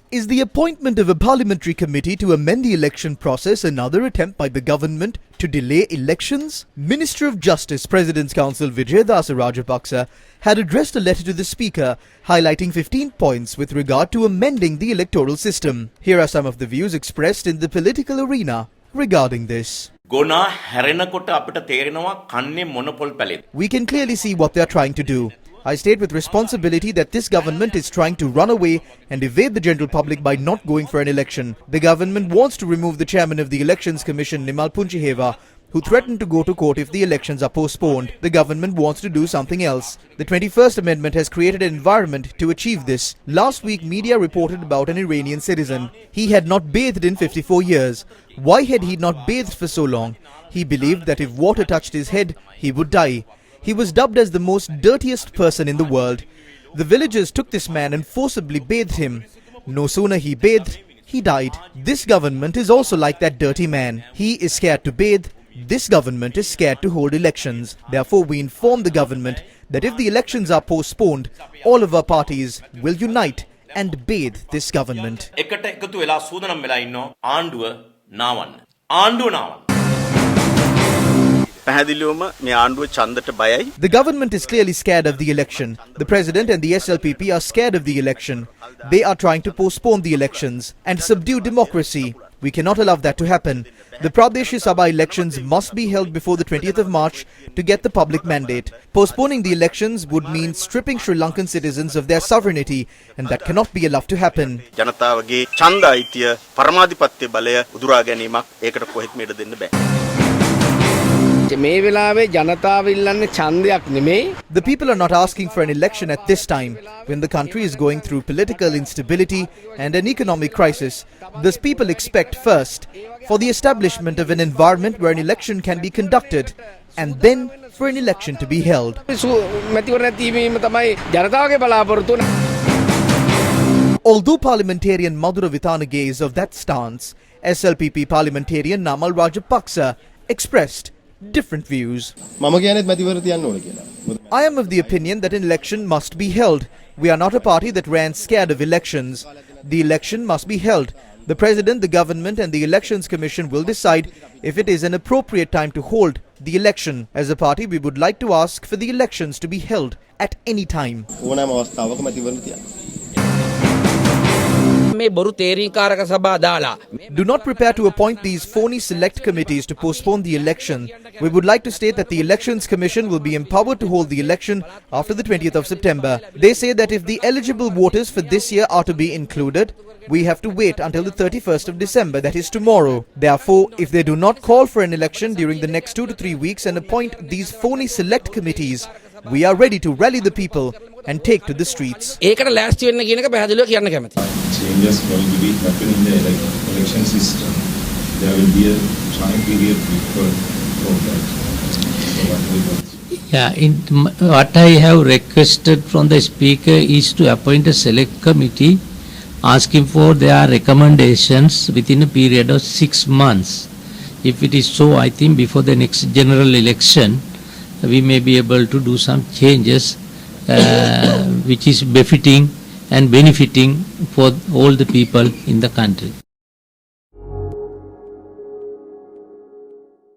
Is the appointment of a parliamentary committee to amend the election process another attempt by the government to delay elections? Minister of Justice, President's Counsel Vijayadasa Rajapaksa had addressed a letter to the Speaker highlighting 15 points with regard to amending the electoral system. Here are some of the views expressed in the political arena regarding this. We can clearly see what they are trying to do. I state with responsibility that this government is trying to run away and evade the general public by not going for an election. The government wants to remove the chairman of the Elections Commission, Nimal Punchiheva, who threatened to go to court if the elections are postponed. The government wants to do something else. The 21st Amendment has created an environment to achieve this. Last week, media reported about an Iranian citizen. He had not bathed in 54 years. Why had he not bathed for so long? He believed that if water touched his head, he would die. He was dubbed as the most dirtiest person in the world. The villagers took this man and forcibly bathed him. No sooner he bathed, he died. This government is also like that dirty man. He is scared to bathe. This government is scared to hold elections. Therefore, we inform the government that if the elections are postponed, all of our parties will unite and bathe this government. The government is clearly scared of the election. The President and the SLPP are scared of the election. They are trying to postpone the elections and subdue democracy. We cannot allow that to happen. The Pradesh Sabha elections must be held before the 20th of March to get the public mandate. Postponing the elections would mean stripping Sri Lankan citizens of their sovereignty, and that cannot be allowed to happen. The people are not asking for an election at this time, when the country is going through political instability and an economic crisis. Thus people expect first for the establishment of an environment where an election can be conducted, and then for an election to be held. Although parliamentarian Madhura Vithanage is of that stance, SLPP parliamentarian Namal Rajapaksa expressed different views. I am of the opinion that an election must be held. We are not a party that ran scared of elections. The election must be held. The President, the government and the Elections Commission will decide if it is an appropriate time to hold the election. As a party, we would like to ask for the elections to be held at any time. Do not prepare to appoint these phony select committees to postpone the election. We would like to state that the Elections Commission will be empowered to hold the election after the 20th of September. They say that if the eligible voters for this year are to be included, we have to wait until the 31st of December, that is tomorrow. Therefore, if they do not call for an election during the next 2 to 3 weeks and appoint these phony select committees, we are ready to rally the people and take to the streets. Changes going to be happening in the election system. There will be a time period before that. What I have requested from the Speaker is to appoint a select committee asking for their recommendations within a period of 6 months. If it is so, I think before the next general election, we may be able to do some changes which is befitting and benefiting for all the people in the country.